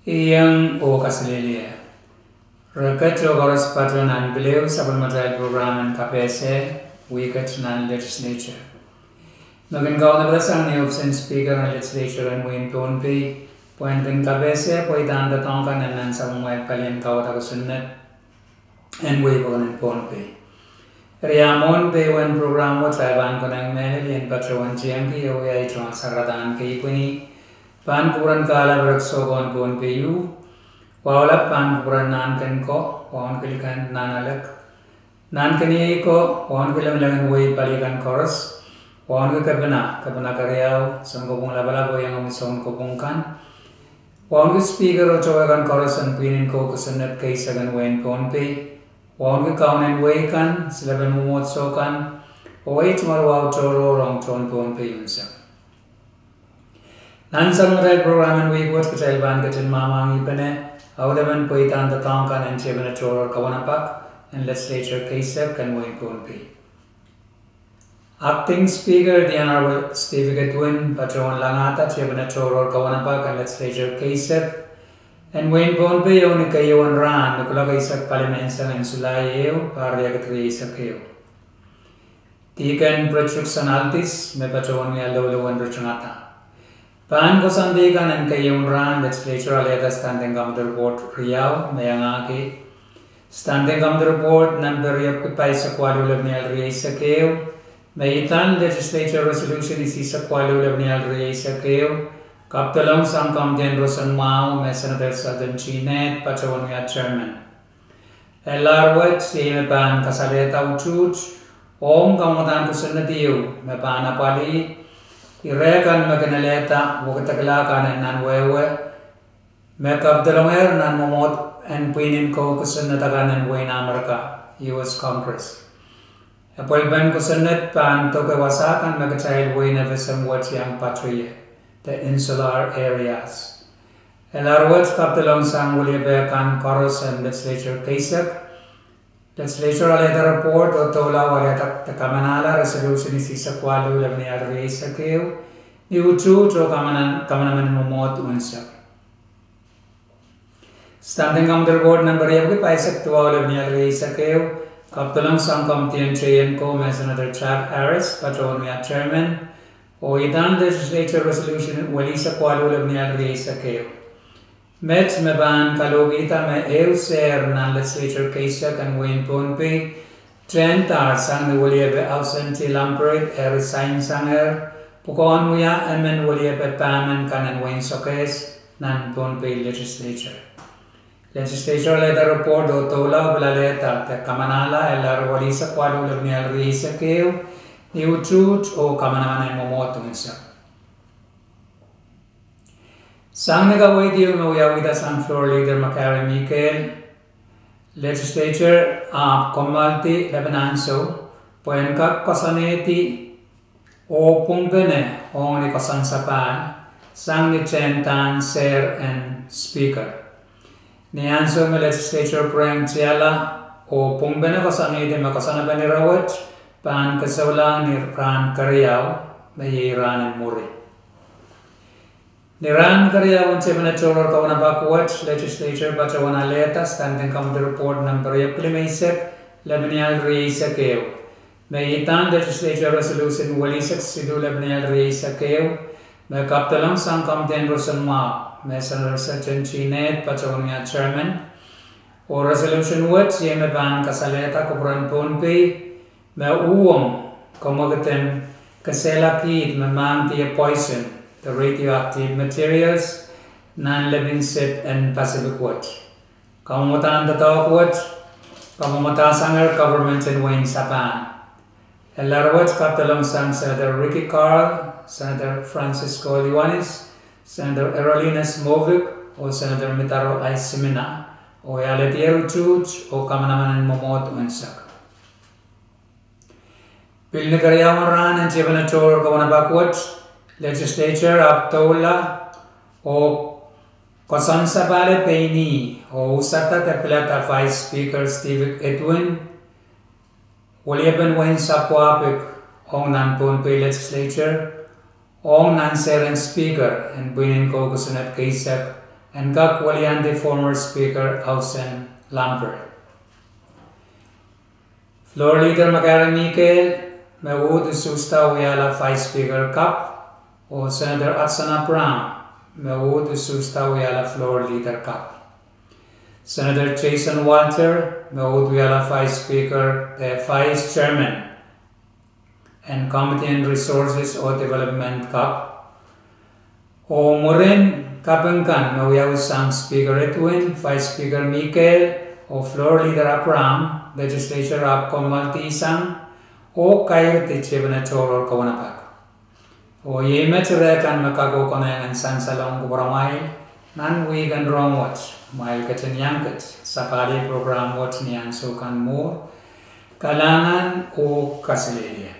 Iyang o kasililia. Rakat Jogoras Patronan Believe Supplementary Program and KPSA, Wicket Non Legislature. Magandang na ang Newton Speaker ng Legislature and Wayne Tonpi, Puenting KPSA, Poitan the Tonkan and Nansang White Palian Kawatakusunet, and Wayborn and Ponpi. Riamon Pay One Program was Ivan Konang Melody and Patron GMP, OI Transaratan Kipuni. Pankuran kala beraksogon pun peyu, wala pankuran nan ken ko, wan kilikan nanalek, nan keni ko, wan kilang langan way palikan chorus, wan ke kabana karyau, sanggobong labalabo yang amusong kopongkan, wan ke speaker o cowakan chorus an pinin ko kusunet kay sagan wain ponpe, wan ke kaunen way kan, silaban mumot sokan, way tumalwaw choro rong ton ponpe yunsa. Nansang Red Program and we would Patel Bangatin Mama Ipane, Audaman Poitan the Tonkan and Chebanator Kawanapak, and Legislature Kasek and Wayne Ponpi. Acting Speaker, the Honorable Steve Gatwin, Patron Langata, Chebanator Kawanapak, and Legislature Kasek, and Wayne Ponpi, Onikayo and Ran, the Kulakaisak Parliamensan and Sulayo, Parliagatri Sakeo. Tikan Prachuk Sanaltis, Mepatron Yellow and Richanata. Pan ko sandikan and kayong ran legislature aleta standing committee report Riau mayangaki standing committee report number occupy sa kwalulab ni Alriay sa keo mayitan legislature resolution isi sa kwalulab ni Alriay sa keo kaptalong sang kamdian Rosan Mao may Senator Southern Chinet pachawan niya chairman elarwet si pan kasaleta uchuch om kamutan ko sunatiyo may panapali Irekan maganaleta bukataglakan and nanwewe Mekab dalawer nan momot and pinin ko kusunatagan and Wayne America, US Congress. Apolban kusunat pan to kawasakan magachild Wayne Evisam wat yang patria, the insular areas. Elarwat kaptalong sang Wulibekan Chorus and Legislature Kasek. Legislature aleta report o tola waleta kamanala resolution isi sa kwalu labni Alriay sa keo ni uchu o kamanaman momot unsa. Standing committee report number yabu paisak tuwa labni Alriay sa keo kaptulang sang kamtiyan chayan ko may Senator Chad Harris patron niya chairman o itan legislature resolution wali sa kwalu labni Alriay sa keo. Met meban kalogita me euser nan legislature Kasek and Wayne Ponpi trentar sang ni Wuliebe ausenti lampret resign sanger pukon muya emen Wuliebe pamen kanan Wayne Sokes nan Ponpi legislature. Legislature letter report do tola belaleta te kamanala elar wali sa kwalo labni Alriay sa keo ni uchut o kamanaman momoto insa. Sang nagaway diyo mawiyawida sang floor leader Macari Michael, legislature Komalti Lebananso, Poenkak Kosaneti, o Pungbene, o ni Kosansapan, sang ni Chentan, Sir and Speaker. Nianso ng legislature Prang Tiala, o Pungbene Kosaneti makasanaban ni Rawat, pan kasawlang ni Ran Kariyaw, may Ran and Muri. Niran Karyawan Senator Kawanabakwat Legislature Bachawana Leta Standing Committee Report number Yaklimaisek Labni Alriay sa keo. May itan Legislature Resolution Walisak Sidu Labni Alriay sa keo. May kaptalang sang Committee Rosan Mao. May Senator Sachin Chinet Bachawana Chairman. O Resolution Wat Yemeban Kasaleta Kubran Ponpi. May uwang kumagatin kaselakid mamang tiya poison. The radioactive materials, non-living set and Pacific Watch. Kamumutan the Talk Watch, Kamumatasanger Government in Wayne Sapan. Elarwat Kaptalong Sang Senator Ricky Carl, Senator Francisco Liwanis, Senator Erolinas Movic, o Senator Mitaro Aisimina, o Yaletiero Chuch, o Kamanaman Momot Unsak. Pilnikaryawan Ran and Chibanator Kawanabak Legislature Aptola o Kosansabale Peini o Usata Tepilata Vice Speaker Steve Edwin Wulieben Wayne Sapwapik Ong Nan Ponpi Legislature Ong Nan Seren Speaker and Buinin ko Kusunat Kasek and kak walian the former Speaker Ausen Lampert. Floor Leader Macari Michael Mewud Susta Uyala Vice Speaker Cup or Senator Atsana Brown Mewud Susta Uyala Floor Leader Cup. Senator Jason Walter Mewud Uyala Vice Speaker Vice Chairman and Committee on Resources or Development Cup. O Morin Kapengkan Mewuyaw Sang Speaker Edwin Vice Speaker Michael o Floor Leader Abraham Legislature of Commonwealth Sang o kayo tichibna choror kawanapak. O yemetre kan makago konayangan sang salong kubaramail nan wigan wrong watch mail kacen yangkat sakali program watch niyan sukan mo kalangan o kasililian.